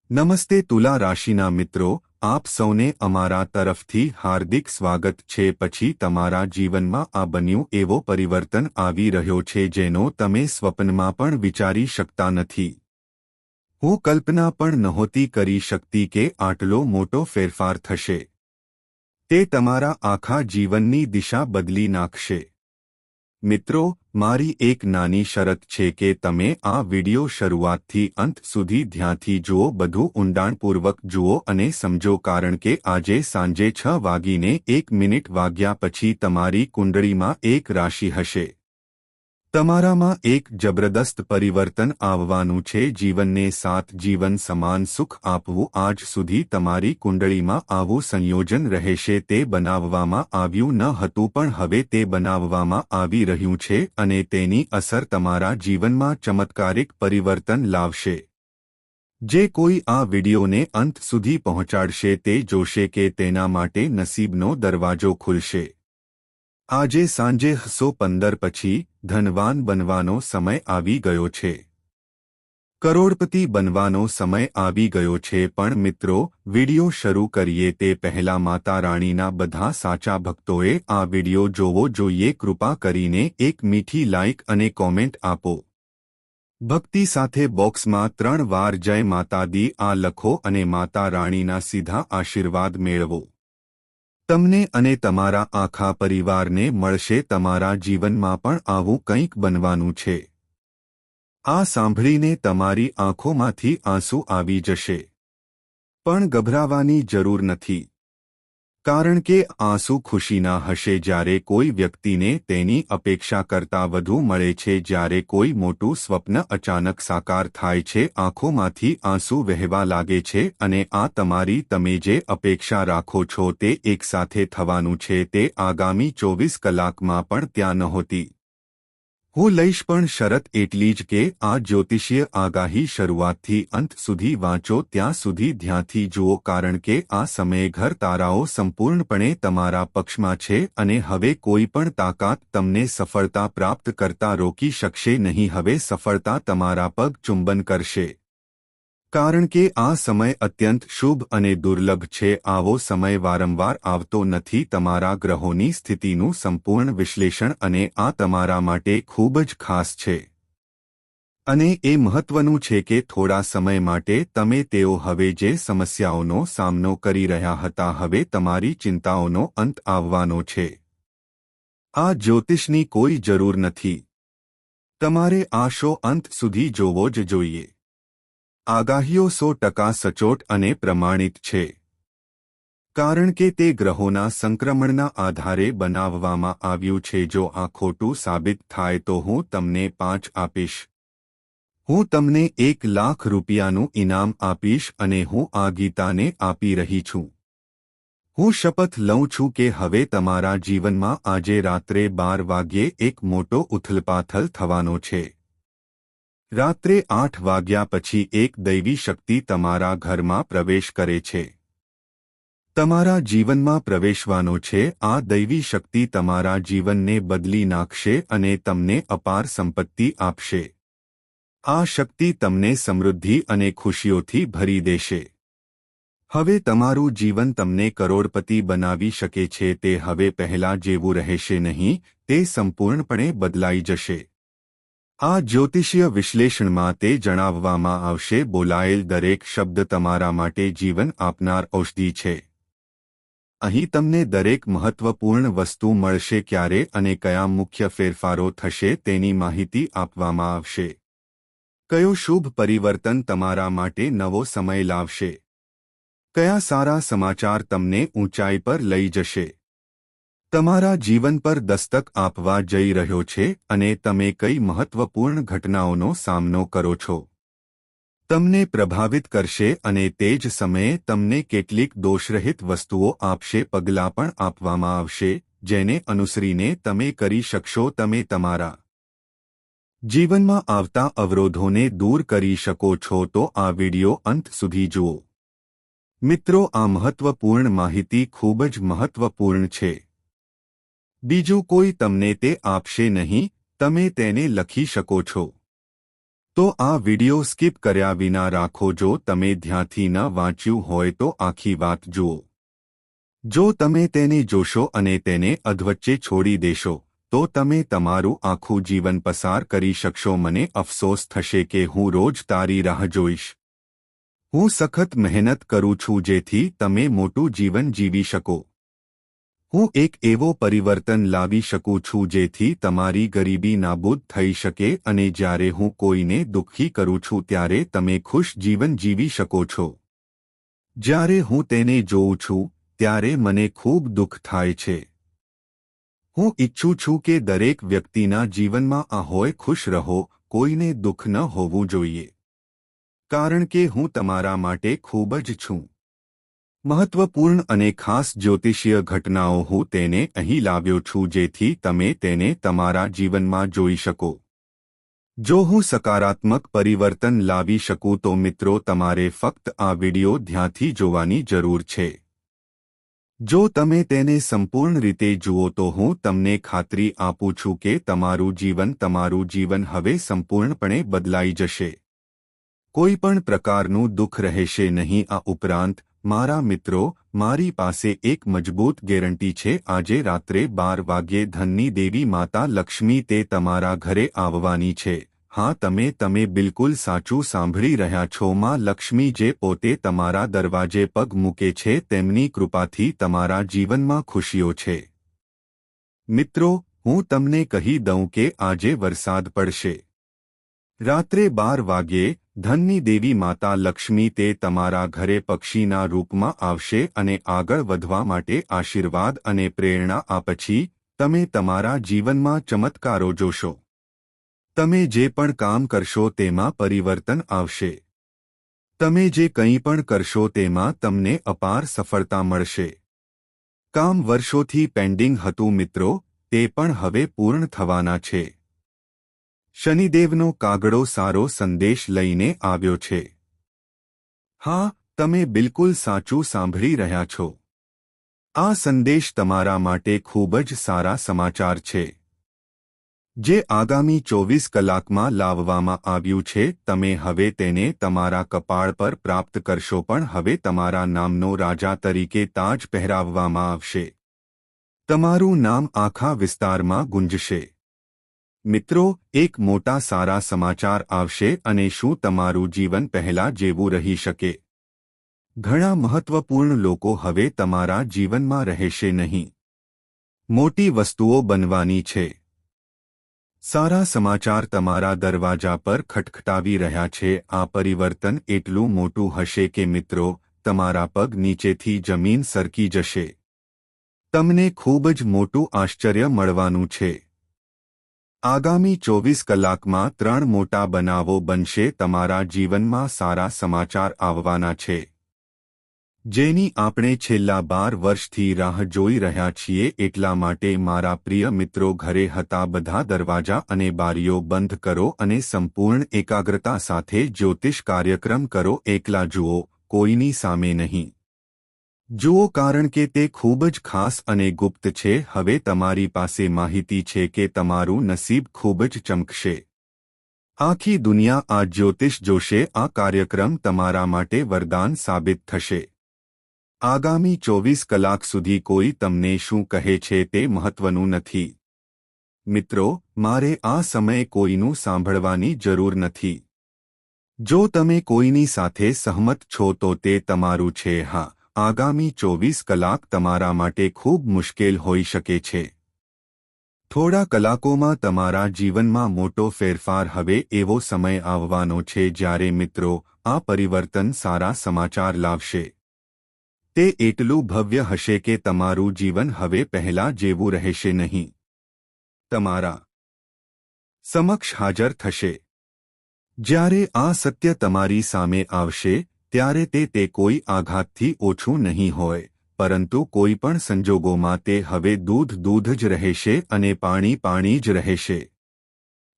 નમસ્તે તુલા રાશિના મિત્રો, આપ સૌને અમારા તરફથી હાર્દિક સ્વાગત છે. પછી તમારા જીવનમાં આ બન્યું એવો પરિવર્તન આવી રહ્યો છે જેનો તમે સ્વપ્નમાં પણ વિચારી શકતા નથી. હું કલ્પના પણ નહોતી કરી શકતી કે આટલો મોટો ફેરફાર થશે. તે તમારા આખા જીવનની દિશા બદલી નાખશે. મિત્રો, મારી એક નાની શરત છે કે તમે આ વિડિયો શરૂઆતથી અંત સુધી ધ્યાનથી જુઓ, બધું ઊંડાણપૂર્વક જુઓ અને સમજો, કારણ કે આજે સાંજે 6:01 વાગ્યા પછી તમારી કુંડળીમાં એક રાશિ હશે. તમારામાં એક જબરદસ્ત પરિવર્તન આવવાનું છે. જીવનને સાથ જીવન સમાન સુખ આપવું. આજ સુધી તમારી કુંડળીમાં આવું સંયોજન રહેશે તે બનાવવામાં આવ્યું ન હતું, પણ હવે તે બનાવવામાં આવી રહ્યું છે અને તેની અસર તમારા જીવનમાં ચમત્કારિક પરિવર્તન લાવશે. જે કોઈ આ વિડિયોને અંત સુધી પહોંચાડશે તે જોશે કે તેના માટે નસીબનો દરવાજો ખુલશે. આજે સાંજે 15 પછી ધનવાન બનવાનો સમય આવી ગયો છે. કરોડપતિ બનવાનો સમય આવી ગયો છે. પણ મિત્રો, વિડિયો શરૂ કરીએ તે પહેલા માતા રાણીના બધા સાચા ભક્તોએ આ વિડિયો જોવો જોઈએ. કૃપા કરીને એક મીઠી લાઇક અને કોમેન્ટ આપો. ભક્તિ સાથે બોક્સમાં 3 વાર જય માતા દી આ લખો અને માતા રાણીના સીધા આશીર્વાદ મેળવો. તમને અને તમારા આખા પરિવારને મળશે. તમારા જીવનમાં પણ આવું કંઈક બનવાનું છે. આ સાંભળીને તમારી આંખોમાંથી આંસુ આવી જશે. પણ ગભરાવાની જરૂર નથી, કારણ કે આંસુ ખુશીના હશે. જ્યારે કોઈ વ્યક્તિને તેની અપેક્ષા કરતાં વધુ મળે છે, જ્યારે કોઈ મોટું સ્વપ્ન અચાનક સાકાર થાય છે, આંખોમાંથી આંસુ વહેવા લાગે છે અને આ તમારી તમે જે અપેક્ષા રાખો છો તે એકસાથે થવાનું છે. તે આગામી 24 કલાકમાં પણ ત્યાં નહોતી. હું લઈશ, પણ શરત એટલી જ કે આ જ્યોતિષીય આગાહી શરૂઆતથી અંત સુધી વાંચો, ત્યાં સુધી ધ્યાનથી જુઓ, કારણ કે આ સમયે ઘર તારાઓ સંપૂર્ણપણે તમારા પક્ષમાં છે અને હવે કોઈ પણ તાકાત તમને સફળતા પ્રાપ્ત કરતા રોકી શકશે નહીં. હવે સફળતા તમારા પગ ચુંબન કરશે, કારણ કે આ સમય અત્યંત શુભ અને દુર્લભ છે. આવો સમય વારંવાર આવતો નથી. તમારા ગ્રહોની સ્થિતિનું સંપૂર્ણ વિશ્લેષણ અને આ તમારા માટે ખૂબ જ ખાસ છે. અને એ મહત્વનું છે કે થોડા સમય માટે તમે તેઓ હવે જે સમસ્યાઓનો સામનો કરી રહ્યા હતા, હવે તમારી ચિંતાઓનો અંત આવવાનો છે. આ જ્યોતિષની કોઈ જરૂર નથી. તમારે આ શો અંત સુધી જોવો જ જોઈએ. આગાહીઓ 100% સચોટ અને પ્રમાણિત છે, કારણ કે તે ગ્રહોના સંક્રમણના આધારે બનાવવામાં આવ્યું છે. જો આ ખોટું સાબિત થાય તો હું તમને 5 આપીશ. હું તમને 1 લાખ રૂપિયાનું ઇનામ આપીશ અને હું આ ગીતાને આપી રહી છું. હું શપથ લઉં છું કે હવે તમારા જીવનમાં આજે રાત્રે 12 વાગ્યે એક મોટો ઉથલપાથલ થવાનો છે. રાત્રે 8 વાગ્યા પછી એક દૈવી શક્તિ તમારા ઘરમાં પ્રવેશ કરે છે. તમારા જીવનમાં પ્રવેશવાનો છે. આ દૈવી શક્તિ તમારા જીવનને બદલી નાખશે અને તમને અપાર સંપત્તિ આપશે. આ શક્તિ તમને સમૃદ્ધિ અને ખુશીઓથી ભરી દેશે. હવે તમારું જીવન તમને કરોડપતિ બનાવી શકે છે. તે હવે પહેલા જેવું રહેશે નહીં, તે સંપૂર્ણપણે બદલાઈ જશે. આ જ્યોતિષીય વિશ્લેષણમાં તે જણાવવામાં આવશે, બોલાયેલ દરેક શબ્દ તમારા માટે જીવન આપનાર ઔષધિ છે. અહીં તમને દરેક મહત્વપૂર્ણ વસ્તુ મળશે. ક્યારે અને કયા મુખ્ય ફેરફારો થશે તેની માહિતી આપવામાં આવશે. કયો શુભ પરિવર્તન તમારા માટે નવો સમય લાવશે. કયા સારા સમાચાર તમને ઊંચાઈ પર લઈ જશે. તમારા જીવન પર દસ્તક આપવા જઈ રહ્યો છે અને તમે કઈ મહત્વપૂર્ણ ઘટનાઓનો સામનો કરો છો. તમને પ્રભાવિત કરશે અને તે જ સમયે તમને કેટલીક દોષરહિત વસ્તુઓ આપશે. પગલાં પણ આપવામાં આવશે જેને અનુસરીને તમે કરી શકશો. તમે તમારા જીવનમાં આવતા અવરોધોને દૂર કરી શકો છો. તો આ વિડિયો અંત સુધી જુઓ. મિત્રો, આ મહત્વપૂર્ણ માહિતી ખૂબ જ મહત્વપૂર્ણ છે. બીજું કોઈ તમને તે આપશે નહીં, તમે તેને લખી શકો છો. તો આ વિડિયો સ્કીપ કર્યા વિના રાખો. જો તમે ધ્યાનથી ન વાંચ્યું હોય તો આખી વાત જુઓ. જો તમે તેને જોશો અને તેને અધવચ્ચે છોડી દેશો તો તમે તમારું આખું જીવન પસાર કરી શકશો. મને અફસોસ થશે કે હું રોજ તારી રાહ જોઈશ. હું સખત મહેનત કરું છું જેથી તમે મોટું જીવન જીવી શકો. હું એક એવો પરિવર્તન લાવી શકું છું જેથી તમારી ગરીબી નાબૂદ થઈ શકે અને જ્યારે હું કોઈને દુઃખી કરું છું ત્યારે તમે ખુશ જીવન જીવી શકો છો. જ્યારે હું તેને જોઉં છું ત્યારે મને ખૂબ દુઃખ થાય છે. હું ઈચ્છું છું કે દરેક વ્યક્તિના જીવનમાં આ હોય. ખુશ રહો, કોઈને દુઃખ ન હોવું જોઈએ. કારણ કે હું તમારા માટે ખૂબ જ છું. મહત્વપૂર્ણ અને ખાસ જ્યોતિષીય ઘટનાઓ હું તેને અહીં લાવ્યો છું જેથી તમે તેને તમારા જીવનમાં જોઈ શકો. જો હું સકારાત્મક પરિવર્તન લાવી શકું તો મિત્રો તમારે ફક્ત આ વિડિયો ધ્યાનથી જોવાની જરૂર છે. જો તમે તેને સંપૂર્ણ રીતે જુઓ તો હું તમને ખાતરી આપું છું કે તમારું જીવન હવે સંપૂર્ણપણે બદલાઈ જશે. કોઈ પણ પ્રકારનું દુઃખ રહેશે નહીં. આ ઉપરાંત મારા મિત્રો, મારી પાસે એક મજબૂત ગેરંટી છે. આજે રાત્રે 12 વાગ્યે ધનની દેવી માતા લક્ષ્મી તે તમારા ઘરે આવવાની છે. હા, તમે બિલકુલ સાચું સાંભળી રહ્યા છો. માં લક્ષ્મી જે પોતે તમારા દરવાજે પગ મૂકે છે તેમની કૃપાથી તમારા જીવનમાં ખુશીઓ છે. મિત્રો, હું તમને કહી દઉં કે આજે વરસાદ પડશે. રાત્રે 12 વાગ્યે ધનની દેવી માતા લક્ષ્મી તે તમારા ઘરે પક્ષીના રૂપમાં આવશે અને આગળ વધવા માટે આશીર્વાદ અને પ્રેરણા આપશે. તમે તમારા જીવનમાં ચમત્કારો જોશો. તમે જે પણ કામ કરશો તેમાં પરિવર્તન આવશે. તમે જે કંઈ પણ કરશો તેમાં તમને અપાર સફળતા મળશે. કામ વર્ષોથી પેન્ડિંગ હતું મિત્રો, તે પણ હવે પૂર્ણ થવાના છે. શનિદેવનો કાગડો સારો સંદેશ લઈને આવ્યો છે. હા, તમે બિલકુલ સાચું સાંભળી રહ્યા છો. આ સંદેશ તમારા માટે ખૂબ જ સારા સમાચાર છે. જે આગામી 24 કલાકમાં લાવવામાં આવ્યું છે. તમે હવે તેને તમારા કપાળ પર પ્રાપ્ત કરશો. પણ હવે તમારા નામનો રાજા તરીકે તાજ પહેરાવવામાં આવશે. તમારું નામ આખા વિસ્તારમાં ગુંજશે. મિત્રો, એક મોટા સારા સમાચાર આવશે અને શું તમારું જીવન પહેલા જેવું રહી શકે? ઘણા મહત્વપૂર્ણ લોકો હવે તમારા જીવનમાં રહેશે નહીં. મોટી વસ્તુઓ બનવાની છે. સારા સમાચાર તમારા દરવાજા પર ખટખટાવી રહ્યા છે. આ પરિવર્તન એટલું મોટું હશે કે મિત્રો, તમારા પગ નીચેથી જમીન સરકી જશે. તમને ખૂબ જ મોટું આશ્ચર્ય મળવાનું છે. આગામી 24 કલાકમાં 3 મોટા બનાવો બનશે. તમારા જીવનમાં સારા સમાચાર આવવાના છે. જેની આપણે છેલ્લા 12 વર્ષથી રાહ જોઈ રહ્યા છીએ. એટલા માટે મારા પ્રિય મિત્રો, ઘરે હતા બધા દરવાજા અને બારીઓ બંધ કરો અને સંપૂર્ણ એકાગ્રતા સાથે જ્યોતિષ કાર્યક્રમ કરો. એકલા જુઓ, કોઈની સામે નહીં. જુઓ, કારણ કે તે ખૂબ જ ખાસ અને ગુપ્ત છે. હવે તમારી પાસે માહિતી છે કે તમારું નસીબ ખૂબ જ ચમકશે. આખી દુનિયા આ જ્યોતિષ જોશે. આ કાર્યક્રમ તમારા માટે વરદાન સાબિત થશે. આગામી 24 કલાક સુધી કોઈ તમને શું કહે છે તે મહત્વનું નથી. મિત્રો, મારે આ સમયે કોઈનું સાંભળવાની જરૂર નથી. જો તમે કોઈની સાથે સહમત છો તો તે તમારું છે. હા, આગામી 24 કલાક તમારા માટે ખૂબ મુશ્કેલ હોઈ શકે છે. થોડા કલાકોમાં તમારા જીવનમાં મોટો ફેરફાર. હવે એવો સમય આવવાનો છે જ્યારે મિત્રો, આ પરિવર્તન સારા સમાચાર લાવશે. તે એટલું ભવ્ય હશે કે તમારું જીવન હવે પહેલા જેવું રહેશે નહીં. તમારા સમક્ષ હાજર થશે. જ્યારે આ સત્ય તમારી સામે આવશે ત્યારે તે કોઈ આઘાતથી ઓછું નહીં હોય, પરંતુ કોઈ પણ સંજોગોમાં તે હવે દૂધ જ રહેશે અને પાણી જ રહેશે.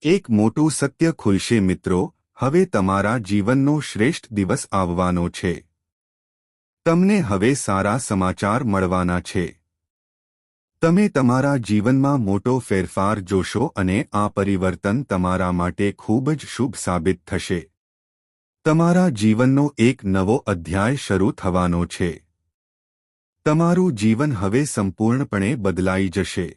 એક મોટું સત્ય ખુલશે મિત્રો, હવે તમારા જીવનનો શ્રેષ્ઠ દિવસ આવવાનો છે. તમને હવે સારા સમાચાર મળવાના છે. તમે તમારા જીવનમાં મોટો ફેરફાર જોશો અને આ પરિવર્તન તમારા માટે ખૂબ જ શુભ સાબિત થશે. તમારા જીવનનો એક નવો અધ્યાય શરૂ થવાનો છે. તમારું જીવન હવે સંપૂર્ણપણે બદલાઈ જશે.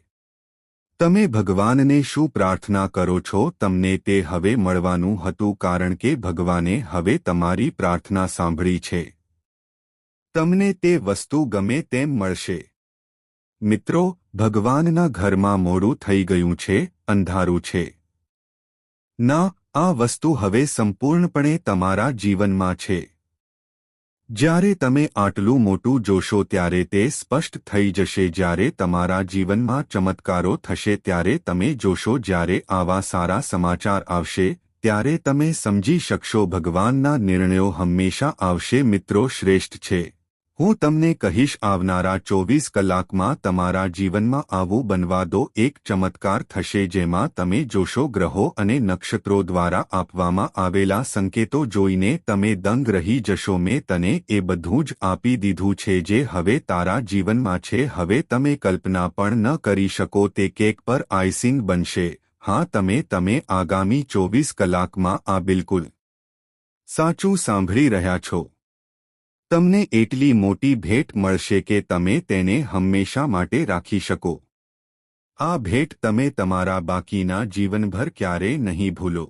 તમે ભગવાનને શું પ્રાર્થના કરો છો તમને તે હવે મળવાનું હતું કારણ કે ભગવાને હવે તમારી પ્રાર્થના સાંભળી છે. તમને તે વસ્તુ ગમે તેમ મળશે. મિત્રો, ભગવાનના ઘરમાં મોડું થઈ ગયું છે, અંધારું છે. ના, આ વસ્તુ હવે સંપૂર્ણપણે તમારા જીવનમાં છે. જ્યારે તમે આટલું મોટું જોશો ત્યારે તે સ્પષ્ટ થઈ જશે. જ્યારે તમારા જીવનમાં ચમત્કારો થશે ત્યારે તમે જોશો. જ્યારે આવા સારા સમાચાર આવશે ત્યારે તમે સમજી શકશો ભગવાનના નિર્ણયો હંમેશા આવશે. મિત્રો, શ્રેષ્ઠ છે. હું તમને કહીશ આવનારા 24 કલાકમાં તમારા જીવનમાં આવું બનવા દો. એક ચમત્કાર થશે જેમાં તમે જોશો ગ્રહો અને નક્ષત્રો દ્વારા આપવામાં આવેલા સંકેતો જોઈને તમે દંગ રહી જશો. મેં તને એ બધું જ આપી દીધું છે જે હવે તારા જીવનમાં છે. હવે તમે કલ્પના પણ ન કરી શકો તે કેક પર આઈસિંગ બનશે. હા, તમે આગામી 24 કલાકમાં આ બિલકુલ સાચું સાંભળી રહ્યા છો. તમને એટલી મોટી ભેટ મળશે કે તમે તેને હંમેશા માટે રાખી શકો. આ ભેટ તમે તમારા બાકીના જીવનભર ક્યારેય નહીં ભૂલો.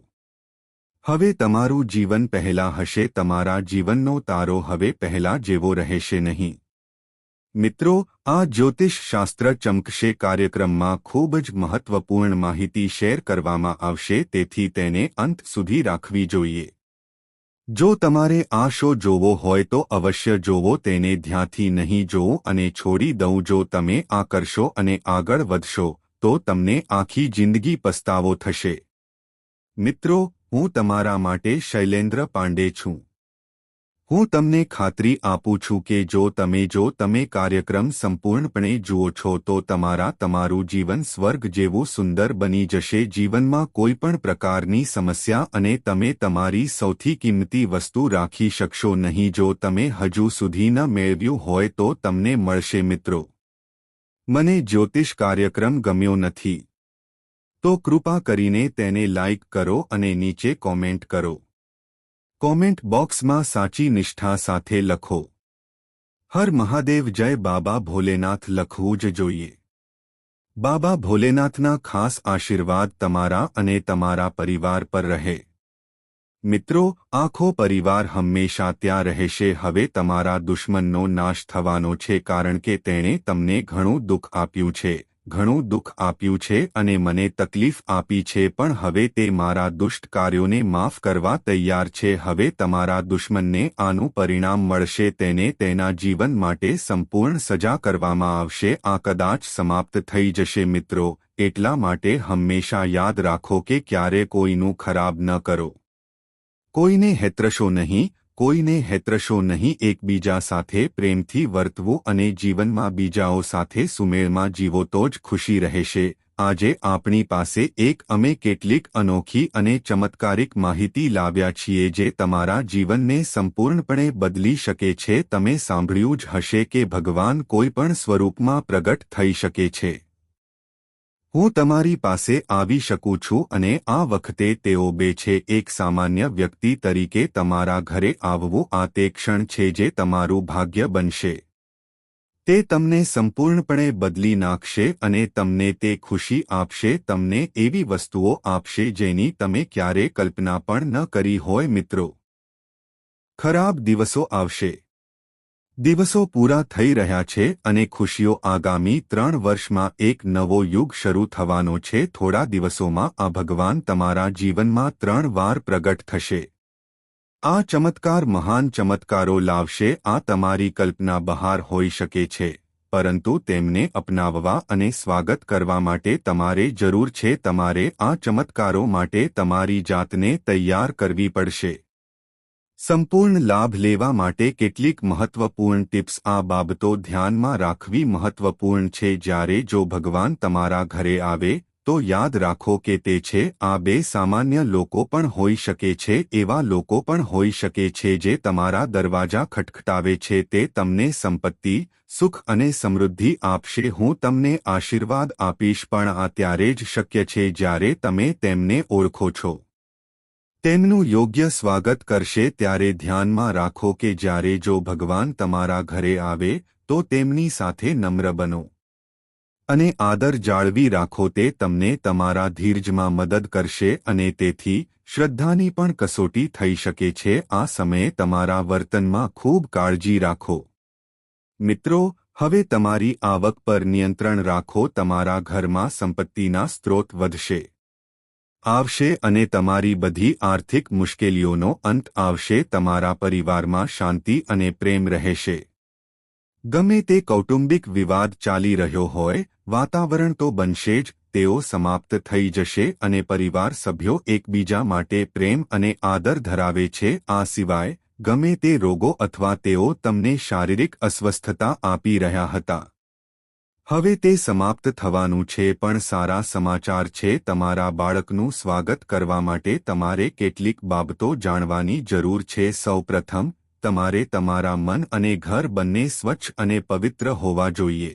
હવે તમારું જીવન પહેલા હશે. તમારા જીવનનો તારો હવે પહેલા જેવો રહેશે નહીં. મિત્રો, આ જ્યોતિષશાસ્ત્ર ચમકશે કાર્યક્રમમાં ખૂબ જ મહત્વપૂર્ણ માહિતી શેર કરવામાં આવશે તેથી તેને અંત સુધી રાખવી જોઈએ. જો તમારે આ શો જોવો હોય તો અવશ્ય જોવો. તેને ધ્યાનથી નહીં જોવો અને છોડી દઉં. જો તમે આ કરશો અને આગળ વધશો તો તમને આખી જિંદગી પસ્તાવો થશે. મિત્રો, હું તમારા માટે શૈલેન્દ્ર પાંડે છું. હું તમને ખાતરી આપું છું કે જો તમે કાર્યક્રમ સંપૂર્ણપણે જુઓ છો તો તમારું જીવન સ્વર્ગ જેવું સુંદર બની જશે. જીવનમાં કોઈ પણ પ્રકારની સમસ્યા અને તમે તમારી સૌથી કિંમતી વસ્તુ રાખી શકશો નહીં. જો તમે હજુ સુધી ન મેળવ્યું હોય તો તમને મળશે. મિત્રો, મને જ્યોતિષ કાર્યક્રમ ગમ્યો નથી તો કૃપા કરીને તેને લાઇક કરો અને નીચે કોમેન્ટ કરો. કોમેન્ટ બોક્સમાં સાચી નિષ્ઠા સાથે લખો, હર મહાદેવ, જય બાબા ભોલેનાથ લખવું જ જોઈએ. બાબા ભોલેનાથના ખાસ આશીર્વાદ તમારા અને તમારા પરિવાર પર રહે. મિત્રો, આખો પરિવાર હંમેશા ત્યાં રહેશે. હવે તમારા દુશ્મનનો નાશ થવાનો છે કારણ કે તેણે તમને ઘણું દુઃખ આપ્યું છે અને મને તકલીફ આપી છે પણ હવે તે મારા દુષ્ટ કાર્યોને માફ કરવા તૈયાર છે. હવે તમારા દુશ્મનને આનું પરિણામ મળશે. તેને તેના જીવન માટે સંપૂર્ણ સજા કરવામાં આવશે. આ કદાચ સમાપ્ત થઈ જશે. મિત્રો, એટલા માટે હંમેશા યાદ રાખો કે ક્યારે કોઈનું ખરાબ ન કરો. કોઈને હેતરશો નહીં. એકબીજા સાથે પ્રેમથી વર્તવું અને જીવનમાં બીજાઓ સાથે સુમેળમાં જીવો તો જ ખુશી રહેશે. આજે આપણી પાસે અમે કેટલીક અનોખી અને ચમત્કારિક માહિતી લાવ્યા છીએ જે તમારા જીવનને સંપૂર્ણપણે બદલી શકે છે. તમે સાંભળ્યું જ હશે કે ભગવાન કોઈ પણ સ્વરૂપમાં પ્રગટ થઈ શકે છે. હું તમારી પાસે આવી શકું છું અને આ વખતે તેઓ બે છે. એક સામાન્ય વ્યક્તિ તરીકે તમારા ઘરે આવવું આ તે ક્ષણ છે જે તમારું ભાગ્ય બનશે. તે તમને સંપૂર્ણપણે બદલી નાખશે અને તમને તે ખુશી આપશે. તમને એવી વસ્તુઓ આપશે જેની તમે ક્યારે કલ્પના પણ ન કરી હોય. મિત્રો, ખરાબ દિવસો આવશે. દિવસો પૂરા થઈ રહ્યા છે અને ખુશીઓ. આગામી 3 વર્ષમાં એક નવો યુગ શરૂ થવાનો છે. થોડા દિવસોમાં આ ભગવાન તમારા જીવનમાં 3 વાર પ્રગટ થશે. આ ચમત્કાર મહાન ચમત્કારો લાવશે. આ તમારી કલ્પના બહાર હોઈ શકે છે પરંતુ તેમને અપનાવવા અને સ્વાગત કરવા માટે તમારે જરૂર છે. તમારે આ ચમત્કારો માટે તમારી જાતને તૈયાર કરવી પડશે. સંપૂર્ણ લાભ લેવા માટે કેટલીક મહત્વપૂર્ણ ટિપ્સ. આ બાબતો ધ્યાનમાં રાખવી મહત્વપૂર્ણ છે. જો ભગવાન તમારા ઘરે આવે તો યાદ રાખો કે તે છે આ બે સામાન્ય લોકો પણ હોઈ શકે છે, એવા લોકો પણ હોઈ શકે છે જે તમારા દરવાજા ખટખટાવે છે. તે તમને સંપત્તિ, સુખ અને સમૃદ્ધિ આપશે. હું તમને આશીર્વાદ આપીશ, પણ આ ત્યારે જ શક્ય છે જ્યારે તમે તેમને ઓળખો છો, તેમનું યોગ્ય સ્વાગત કરશે. ત્યારે ધ્યાનમાં રાખો કે જ્યારે જો ભગવાન તમારા ઘરે આવે તો તેમની સાથે નમ્ર બનો અને આદર જાળવી રાખો. તે તમને તમારા ધીરજમાં મદદ કરશે અને તેથી શ્રદ્ધાની પણ કસોટી થઈ શકે છે. આ સમયે તમારા વર્તનમાં ખૂબ કાળજી રાખો. મિત્રો, હવે તમારી આવક પર નિયંત્રણ રાખો. તમારા ઘરમાં સંપત્તિના સ્ત્રોત આવશે અને તમારી બધી આર્થિક મુશ્કેલીઓનો અંત આવશે. તમારા પરિવારમાં શાંતિ અને પ્રેમ રહેશે. ગમે તે કૌટુંબિક વિવાદ ચાલી રહ્યો હોય, વાતાવરણ તો બનશે જ, તેઓ સમાપ્ત થઈ જશે અને પરિવાર સભ્યો એકબીજા માટે પ્રેમ અને આદર ધરાવે છે. આ સિવાય ગમે તે રોગો અથવા તેઓ તમને શારીરિક અસ્વસ્થતા આપી રહ્યા હતા, હવે તે સમાપ્ત થવાનું છે. પણ સારા સમાચાર છે. તમારા બાળકનું સ્વાગત કરવા માટે તમારે કેટલીક બાબતો જાણવાની જરૂર છે. સૌપ્રથમ, તમારે તમારા મન અને ઘર બંને સ્વચ્છ અને પવિત્ર હોવા જોઈએ.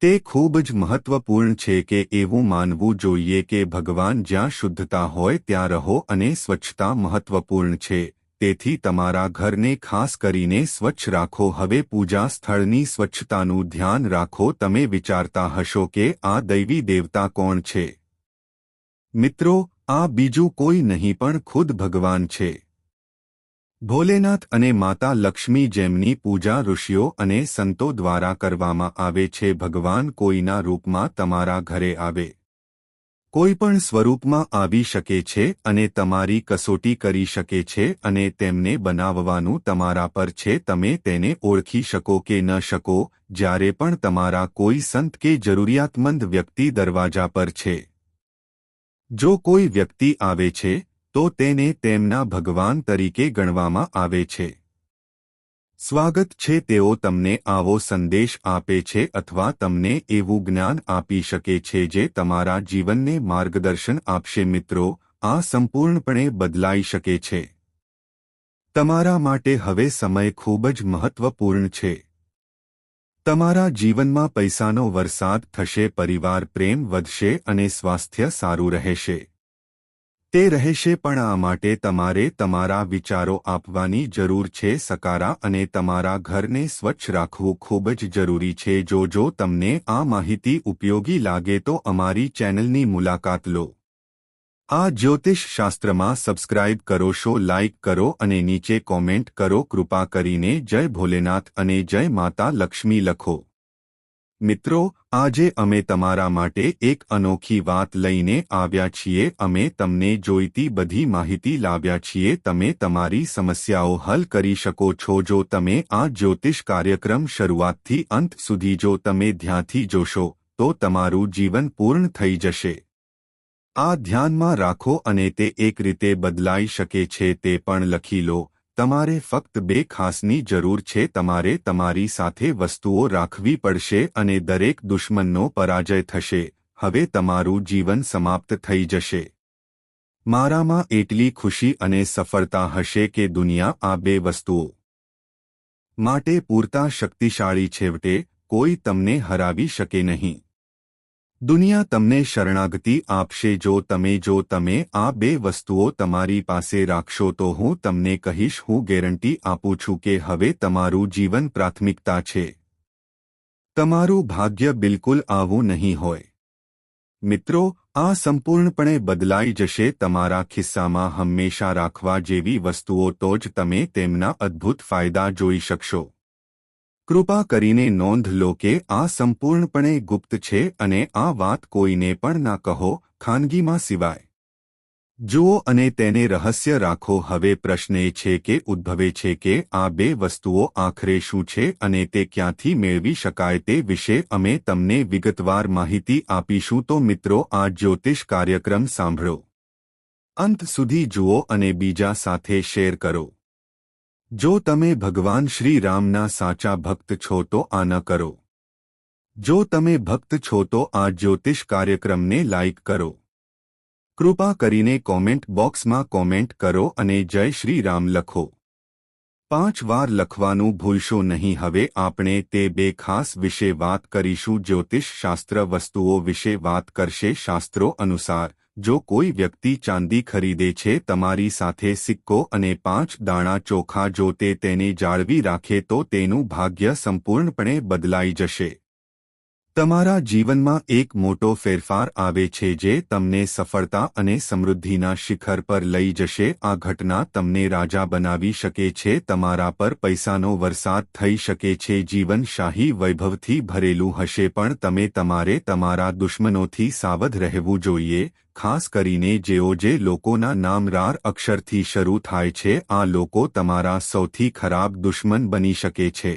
તે ખૂબ જ મહત્વપૂર્ણ છે કે એવું માનવું જોઈએ કે ભગવાન જ્યાં શુદ્ધતા હોય ત્યાં રહો અને સ્વચ્છતા મહત્વપૂર્ણ છે. તેથી તમારા ઘરને ખાસ કરીને સ્વચ્છ રાખો. હવે પૂજા સ્થળની સ્વચ્છતાનું ધ્યાન રાખો. તમે વિચારતા હશો કે આ દૈવી દેવતા કોણ છે? મિત્રો, આ બીજું કોઈ નહીં પણ ખુદ ભગવાન છે. ભોલેનાથ અને માતા લક્ષ્મી, જેમની પૂજા ઋષિઓ અને સંતો દ્વારા કરવામાં આવે છે. ભગવાન કોઈના રૂપમાં તમારા ઘરે આવે, કોઈ પણ સ્વરૂપમાં આવી શકે છે અને તમારી કસોટી કરી શકે છે અને તેમને બનાવવાનું તમારા પર છે. તમે તેને ઓળખી શકો કે ન શકો. જ્યારે પણ તમારા કોઈ સંત કે જરૂરિયાતમંદ વ્યક્તિ દરવાજા પર છે, જો કોઈ વ્યક્તિ આવે છે તો તેને તેમના ભગવાન તરીકે ગણવામાં આવે છે. સ્વાગત છે. તેઓ તમને આવો સંદેશ આપે છે અથવા તમને એવું જ્ઞાન આપી શકે છે જે તમારા જીવનને માર્ગદર્શન આપશે. મિત્રો, આ સંપૂર્ણપણે બદલાઈ શકે છે. તમારા માટે હવે સમય ખૂબ જ મહત્વપૂર્ણ છે. તમારા જીવનમાં પૈસાનો વરસાદ થશે, પરિવાર પ્રેમ વધશે અને સ્વાસ્થ્ય સારું રહેશે. તે રહેશે, પણ આ માટે તમારે તમારા વિચારો આપવાની જરૂર છે. સકારા અને તમારા ઘરને સ્વચ્છ રાખવું ખૂબ જ જરૂરી છે. જો તમને આ માહિતી ઉપયોગી લાગે તો અમારી ચેનલની મુલાકાત લો. આ જ્યોતિષ શાસ્ત્રમાં સબસ્ક્રાઇબ કરો, શો લાઇક કરો અને નીચે કોમેન્ટ કરો. કૃપા કરીને જય ભોલેનાથ અને જય માતા લક્ષ્મી લખો. મિત્રો, આજે અમે તમારા માટે એક અનોખી વાત લઈને આવ્યા છીએ. અમે તમને જોઈતી બધી માહિતી લાવ્યા છીએ. તમે તમારી સમસ્યાઓ હલ કરી શકો છો જો તમે આ જ્યોતિષ કાર્યક્રમ શરૂઆતથી અંત સુધી જો તમે ધ્યાનથી જોશો તો તમારું જીવન પૂર્ણ થઈ જશે. આ ધ્યાનમાં રાખો અને તે એક રીતે બદલાઈ શકે છે તે પણ લખી લો. તમારે ફક્ત બે ખાસની જરૂર છે. તમારે તમારી સાથે વસ્તુઓ રાખવી પડશે અને દરેક દુશ્મનનો પરાજય થશે. હવે તમારું જીવન સમાપ્ત થઈ જશે. મારામાં એટલી ખુશી અને સફળતા હશે કે દુનિયા આ બે વસ્તુઓ માટે પૂરતા શક્તિશાળી છેવટે કોઈ તમને હરાવી શકે નહીં. દુનિયા તમને શરણાગતિ આપશે જો તમે આ બે વસ્તુઓ તમારી પાસે રાખશો તો હું તમને કહીશ, હું ગેરંટી આપું છું કે હવે તમારું જીવન પ્રાથમિકતા છે. તમારું ભાગ્ય બિલકુલ આવું નહીં હોય. મિત્રો, આ સંપૂર્ણપણે બદલાઈ જશે. તમારા ખિસ્સામાં હંમેશા રાખવા જેવી વસ્તુઓ તો જ તમે તેમના અદ્ભુત ફાયદા જોઈ શકશો. કૃપા કરીને નોંધ લો કે આ સંપૂર્ણપણે ગુપ્ત છે અને આ વાત કોઈને પણ ના કહો, ખાનગીમાં સિવાય. જુઓ અને તેને રહસ્ય રાખો. હવે પ્રશ્ન એ છે કે ઉદ્ભવે છે કે આ બે વસ્તુઓ આખરે શું છે અને તે ક્યાંથી મેળવી શકાય તે વિશે અમે તમને વિગતવાર માહિતી આપીશું. તો મિત્રો, આ જ્યોતિષ કાર્યક્રમ સાંભળો, અંત સુધી જુઓ અને બીજા સાથે શેર કરો. જો તમે ભગવાન શ્રી રામના સાચા ભક્ત છો તો આ ન કરો. જો તમે ભક્ત છો તો આ જ્યોતિષ કાર્યક્રમને લાઇક કરો. કૃપા કરીને કોમેન્ટ બોક્સમાં કોમેન્ટ કરો અને જય શ્રી રામ લખો. 5 વાર લખવાનું ભૂલશો નહીં. હવે આપણે તે 2 ખાસ વિશે વાત કરીશું. જ્યોતિષ શાસ્ત્ર વસ્તુઓ વિશે વાત કરશે. શાસ્ત્રો અનુસાર જો કોઈ વ્યક્તિ ચાંદી ખરીદે છે તમારી સાથે સિક્કો અને 5 દાણા ચોખા જો તે તેને જાળવી રાખે તો તેનું ભાગ્ય સંપૂર્ણપણે બદલાઈ જશે. તમારા જીવનમાં એક મોટો ફેરફાર આવે છે જે તમને સફળતા અને સમૃદ્ધિના શિખર પર લઈ જશે. આ ઘટના તમને રાજા બનાવી શકે છે. તમારા પર પૈસાનો વરસાદ થઈ શકે છે. જીવન શાહી વૈભવથી ભરેલું હશે પણ તમે તમારે તમારા દુશ્મનોથી સાવધ રહેવું જોઈએ. ખાસ કરીને જેઓ જે લોકોના નામ રાર અક્ષરથી શરૂ થાય છે. આ લોકો તમારા સૌથી ખરાબ દુશ્મન બની શકે છે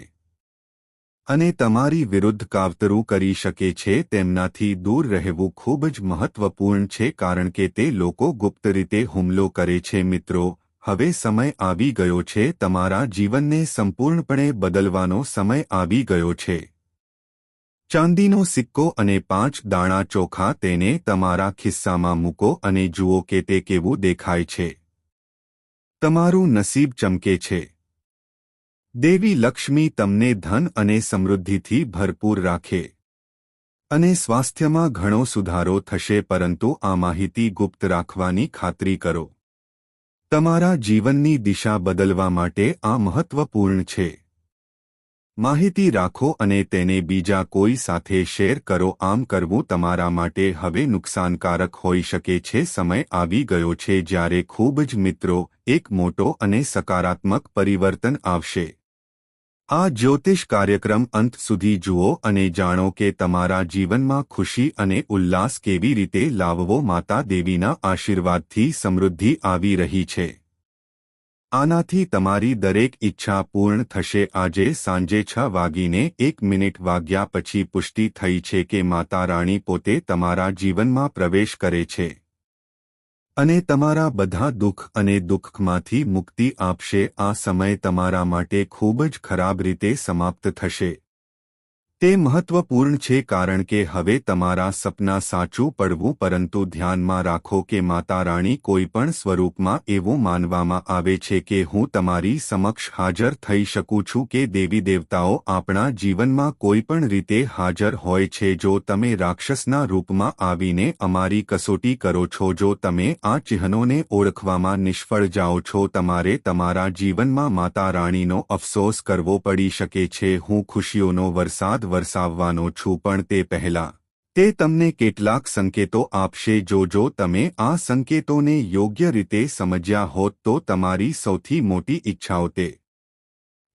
અને તમારી વિરુદ્ધ કાવતરું કરી શકે છે. તેમનાથી દૂર રહેવું ખૂબ જ મહત્વપૂર્ણ છે કારણ કે તે લોકો ગુપ્ત રીતે હુમલો કરે છે. મિત્રો, હવે સમય આવી ગયો છે. તમારા જીવનને સંપૂર્ણપણે બદલવાનો સમય આવી ગયો છે. ચાંદીનો સિક્કો અને 5 દાણા ચોખા તેને તમારા ખિસ્સામાં મૂકો અને જુઓ કે તે કેવું દેખાય છે. તમારું નસીબ ચમકે છે. દેવી લક્ષ્મી તમને ધન અને સમૃદ્ધિથી ભરપૂર રાખે અને સ્વાસ્થ્યમાં ઘણો સુધારો થશે. પરંતુ આ માહિતી ગુપ્ત રાખવાની ખાતરી કરો. તમારા જીવનની દિશા બદલવા માટે આ મહત્વપૂર્ણ છે. માહિતી રાખો અને તેને બીજા કોઈ સાથે શેર કરો. આમ કરવું તમારા માટે હવે નુકસાનકારક હોઈ શકે છે. સમય આવી ગયો છે જ્યારે ખૂબ જ મિત્રો એક મોટો અને સકારાત્મક પરિવર્તન આવશે. આ જ્યોતિષ કાર્યક્રમ અંત સુધી જુઓ અને જાણો કે તમારા જીવનમાં ખુશી અને ઉલ્લાસ કેવી રીતે લાવવો. માતા દેવીના આશીર્વાદથી સમૃદ્ધિ આવી રહી છે. આનાથી તમારી દરેક ઈચ્છા પૂર્ણ થશે. આજે સાંજે 6:01 વાગ્યા પછી પુષ્ટિ થઈ છે કે માતા રાણી પોતે તમારા જીવનમાં પ્રવેશ કરે છે અને તમારા બધા દુઃખ અને દુઃખમાંથી મુક્તિ આપશે. આ સમય તમારા માટે ખૂબ જ ખરાબ રીતે સમાપ્ત થશે. તે મહત્વપૂર્ણ છે કારણ કે હવે તમારા સપના સાચું પડવું. પરંતુ ધ્યાનમાં રાખો કે માતા રાણી કોઈ પણ સ્વરૂપમાં એવું માનવામાં આવે છે કે હું તમારી સમક્ષ હાજર થઈ શકું છું કે દેવી દેવતાઓ આપણા જીવનમાં કોઈ પણ રીતે હાજર હોય છે. જો તમે રાક્ષસના રૂપમાં આવીને અમારી કસોટી કરો છો, જો તમે આ ચિહ્નોને ઓળખવામાં નિષ્ફળ જાઓ છો, તમારે તમારા જીવનમાં માતા રાણીનો અફસોસ કરવો પડી શકે છે. હું ખુશીઓનો વરસાદ વરસાવવાનો છું પણ તે પહેલા તે તમને કેટલાક સંકેતો આપશે. જો તમે આ સંકેતોને યોગ્ય રીતે સમજ્યા હોત તો તમારી સૌથી મોટી ઈચ્છાઓ તે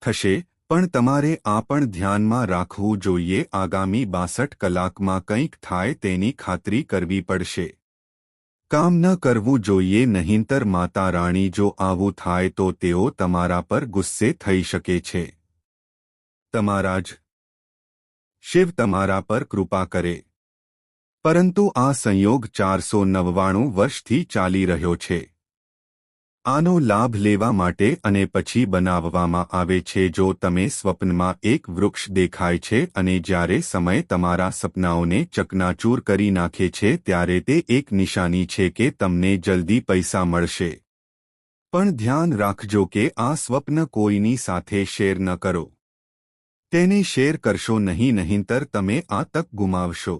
થશે. પણ તમારે આ પણ ધ્યાનમાં રાખવું જોઈએ આગામી 62 કલાકમાં કંઈક થાય તેની ખાતરી કરવી પડશે. કામ ન કરવું જોઈએ નહીંતર માતા રાણી જો આવું થાય તો તેઓ તમારા પર ગુસ્સે થઈ શકે છે. તમારા જ શિવ તમારા પર કૃપા કરે. પરંતુ આ સંયોગ 499 વર્ષથી ચાલી રહ્યો છે. આનો લાભ લેવા માટે અને પછી બનાવવામાં આવે છે. જો તમે સ્વપ્નમાં એક વૃક્ષ દેખાય છે અને જ્યારે સમય તમારા સપનાઓને ચકનાચૂર કરી નાખે છે ત્યારે તે એક નિશાની છે કે તમને જલ્દી પૈસા મળશે. પણ ધ્યાન રાખજો કે આ સ્વપ્ન કોઈની સાથે શેર ન કરો. તેને શેર કરશો નહીંતર તમે આ તક ગુમાવશો.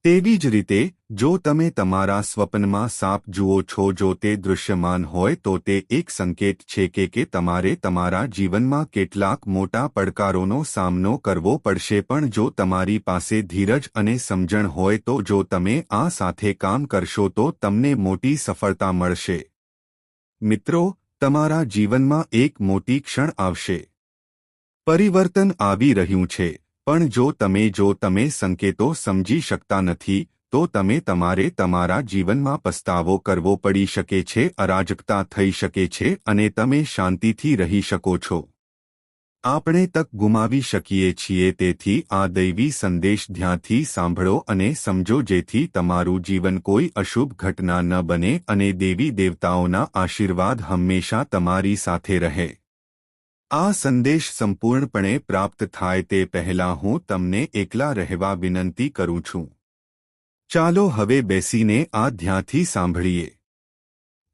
તેવી જ રીતે જો તમે તમારા સ્વપ્નમાં સાપ જુઓ છો, જો તે દૃશ્યમાન હોય તો તે એક સંકેત છે કે તમારે તમારા જીવનમાં કેટલાક મોટા પડકારોનો સામનો કરવો પડશે. પણ જો તમારી પાસે ધીરજ અને સમજણ હોય તો જો તમે આ સાથે કામ કરશો તો તમને મોટી સફળતા મળશે. મિત્રો, તમારા જીવનમાં એક મોટી ક્ષણ આવશે. પરિવર્તન આવી રહ્યું છે. પણ જો તમે સંકેતો સમજી શકતા નથી તો તમારે તમારા જીવનમાં પસ્તાવો કરવો પડી શકે છે. અરાજકતા થઈ શકે છે અને તમે શાંતિથી રહી શકો છો. આપણે તક ગુમાવી શકીએ છીએ. તેથી આ દૈવી સંદેશ ધ્યાનથી સાંભળો અને સમજો જેથી તમારું જીવન કોઈ અશુભ ઘટના ન બને અને દેવી દેવતાઓના આશીર્વાદ હંમેશા તમારી સાથે રહે. આ સંદેશ સંપૂર્ણપણે પ્રાપ્ત થાય તે પહેલાં હું તમને એકલા રહેવા વિનંતી કરું છું. ચાલો હવે બેસીને આ ધ્યાનથી સાંભળીએ.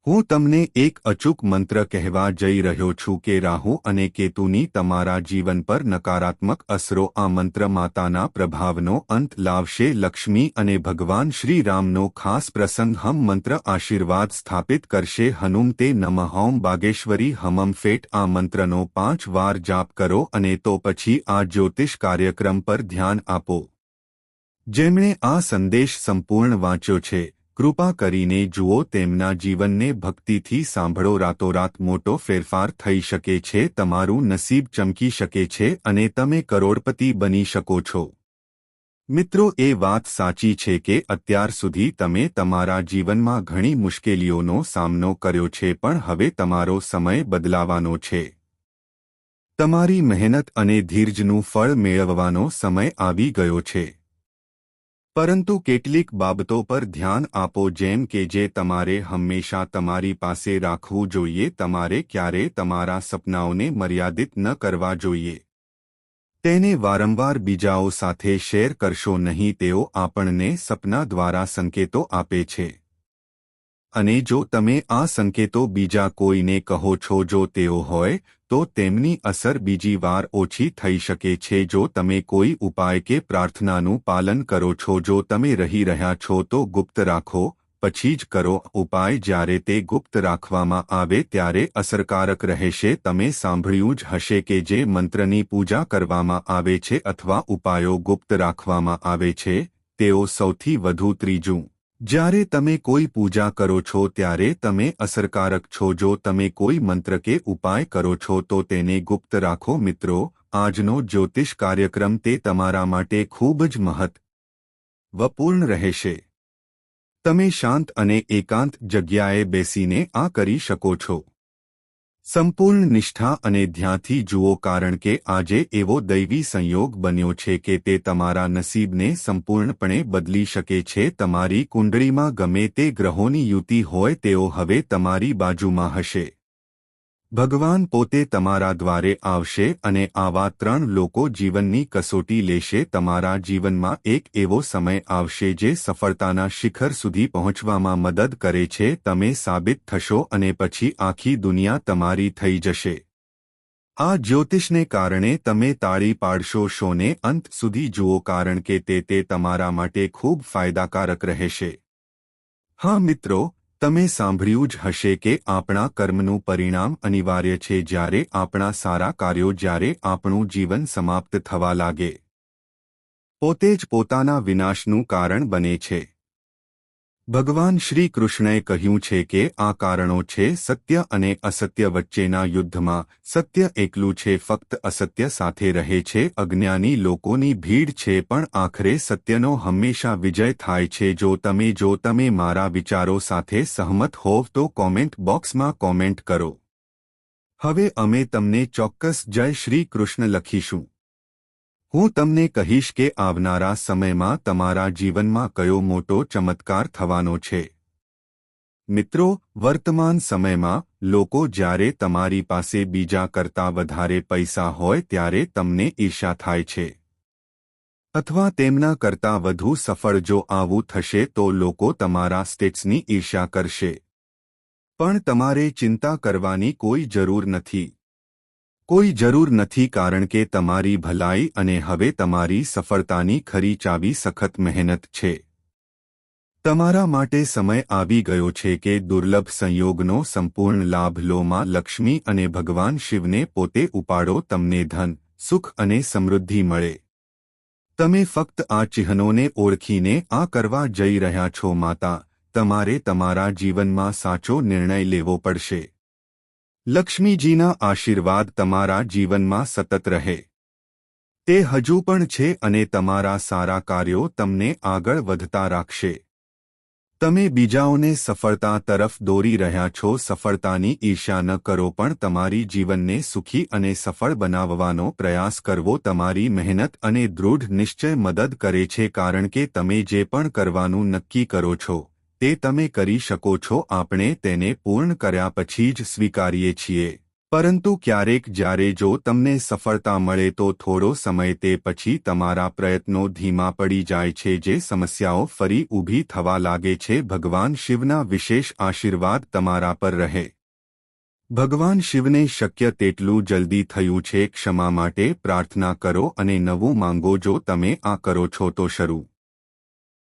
હું તમને એક અચૂક મંત્ર કહેવા જઈ રહ્યો છું કે રાહુ અને કેતુની તમારા જીવન પર નકારાત્મક અસરો આ મંત્ર માતાના પ્રભાવનો અંત લાવશે. લક્ષ્મી અને ભગવાન શ્રી રામનો ખાસ પ્રસંગ હમ મંત્ર આશીર્વાદ સ્થાપિત કરશે. હનુમતે નમઃ ઓમ બાગેશ્વરી હમમ ફેટ આ મંત્રનો 5 વાર જાપ કરો અને તો પછી આ જ્યોતિષ કાર્યક્રમ પર ધ્યાન આપો. જેમણે આ સંદેશ સંપૂર્ણ વાંચ્યો છે, કૃપા કરીને જુઓ તેમના જીવનને ભક્તિથી સાંભળો. રાતોરાત મોટો ફેરફાર થઈ શકે છે, તમારું નસીબ ચમકી શકે છે અને તમે કરોડપતિ બની શકો છો. મિત્રો, એ વાત સાચી છે કે અત્યાર સુધી તમે તમારા જીવનમાં ઘણી મુશ્કેલીઓનો સામનો કર્યો છે, પણ હવે તમારો સમય બદલાવાનો છે. તમારી મહેનત અને ધીરજનું ફળ મેળવવાનો સમય આવી ગયો છે. પરંતુ કેટલીક બાબતો પર ધ્યાન આપો, જેમ કે જે તમારે હંમેશા તમારી પાસે રાખવું જોઈએ. તમારે ક્યારેય તમારા સપનાઓને મર્યાદિત ન કરવા જોઈએ. તેને વારંવાર બીજાઓ સાથે શેર કરશો નહીં. તેઓ આપણને સપના દ્વારા સંકેતો આપે છે, અને જો તમે આ સંકેતો બીજા કોઈને કહો છો, જો તેઓ હોય તો તેમની અસર બીજી વાર ઓછી થઈ શકે છે. જો તમે કોઈ ઉપાય કે પ્રાર્થનાનું પાલન કરો છો, જો તમે રહી રહ્યા છો તો ગુપ્ત રાખો, પછી જ કરો. ઉપાય જ્યારે તે ગુપ્ત રાખવામાં આવે ત્યારે અસરકારક રહેશે. તમે સાંભળ્યું જ હશે કે જે મંત્રની પૂજા કરવામાં આવે છે અથવા ઉપાયો ગુપ્ત રાખવામાં આવે છે, તેઓ સૌથી વધુ ત્રીજું. જ્યારે તમે કોઈ પૂજા કરો છો ત્યારે તમે અસરકારક છો. જો તમે કોઈ મંત્ર કે ઉપાય કરો છો તો તેને ગુપ્ત રાખો. મિત્રો, આજનો જ્યોતિષ કાર્યક્રમ તે તમારા માટે ખૂબ જ મહત્વપૂર્ણ રહેશે. તમે શાંત અને એકાંત જગ્યાએ બેસીને આ કરી શકો છો. સંપૂર્ણ નિષ્ઠા અને ધ્યાનથી જુઓ, કારણ કે આજે એવો દૈવી સંયોગ બન્યો છે કે તે તમારા નસીબને સંપૂર્ણપણે બદલી શકે છે. તમારી કુંડળીમાં ગમે તે ગ્રહોની યુતિ હોય, તેઓ હવે તમારી બાજુમાં હશે. ભગવાન પોતે તમારા દ્વારે આવશે અને આવા 3 લોકો જીવનની કસોટી લેશે. તમારા જીવનમાં એક એવો સમય આવશે જે સફળતાના શિખર સુધી પહોંચવામાં મદદ કરે છે. તમે સાબિત થશો અને પછી આખી દુનિયા તમારી થઈ જશે. આ જ્યોતિષને કારણે તમે તાળી પાડશો. શોને અંત સુધી જુઓ, કારણ કે તે તમારા માટે ખૂબ ફાયદાકારક રહેશે. હા મિત્રો, તમે સાંભળ્યું જ હશે કે આપણા કર્મનું પરિણામ અનિવાર્ય છે. જ્યારે આપણા સારા કાર્યો, જ્યારે આપણું જીવન સમાપ્ત થવા લાગે, પોતે જ પોતાના વિનાશનું કારણ બને છે. ભગવાન શ્રી કૃષ્ણએ કહ્યું છે કે આ કારણો છે. સત્ય અને અસત્ય વચ્ચેના યુદ્ધમાં સત્ય એકલું છે, ફક્ત અસત્ય સાથે રહે છે. અજ્ઞાની લોકોની ભીડ છે, પણ આખરે સત્યનો હંમેશા વિજય થાય છે. જો તમે મારા વિચારો સાથે સહમત હોવ તો કોમેન્ટ બોક્સમાં કોમેન્ટ કરો. હવે અમે તમને ચોક્કસ જય શ્રી કૃષ્ણ લખીશું. હું તમને કહીશ કે આવનારા સમયમાં તમારા જીવનમાં કયો મોટો ચમત્કાર થવાનો છે. મિત્રો, વર્તમાન સમયમાં લોકો જ્યારે તમારી પાસે બીજા કરતાં વધારે પૈસા હોય ત્યારે તમને ઈર્ષ્યા થાય છે, અથવા તેમના કરતાં વધુ સફળ. જો આવું થશે તો લોકો તમારા સ્ટેટસની ઈર્ષ્યા કરશે. પણ તમારે ચિંતા કરવાની કોઈ જરૂર નથી. કારણ કે તમારી ભલાઈ અને હવે તમારી સફળતાની ખરી ચાવી સખત મહેનત છે. તમારા માટે સમય આવી ગયો છે કે દુર્લભ સંયોગનો સંપૂર્ણ લાભ લો. માં લક્ષ્મી અને ભગવાન શિવને પોતે ઉપાડો. તમને ધન, સુખ અને સમૃદ્ધિ મળે. તમે ફક્ત આ ચિહ્નોને ઓળખીને આ કરવા જઈ રહ્યા છો. માતા, તમારે તમારા જીવનમાં સાચો નિર્ણય લેવો પડશે. લક્ષ્મીજીના આશીર્વાદ તમારા જીવનમાં સતત રહે. તે હજુ પણ છે અને તમારા સારા કાર્યો તમને આગળ વધતા રાખશે. તમે બીજાઓને સફળતા તરફ દોરી રહ્યા છો. સફળતાની ઈર્ષ્યા ન કરો, પણ તમારી જીવનને સુખી અને સફળ બનાવવાનો પ્રયાસ કરવો. તમારી મહેનત અને દૃઢ નિશ્ચય મદદ કરે છે, કારણ કે તમે જે પણ કરવાનું નક્કી કરો છો તે તમે કરી શકો છો. આપણે તેને પૂર્ણ કર્યા પછી જ સ્વીકારીએ છીએ. પરંતુ ક્યારેક જ્યારે જો તમને સફળતા મળે તો થોડો સમય તે પછી તમારા પ્રયત્નો ધીમા પડી જાય છે, જે સમસ્યાઓ ફરી ઊભી થવા લાગે છે. ભગવાન શિવના વિશેષ આશીર્વાદ તમારા પર રહે. ભગવાન શિવને શક્ય તેટલું જલ્દી થયું છે ક્ષમા માટે પ્રાર્થના કરો અને નવું માંગો. જો તમે આ કરો છો તો શરૂ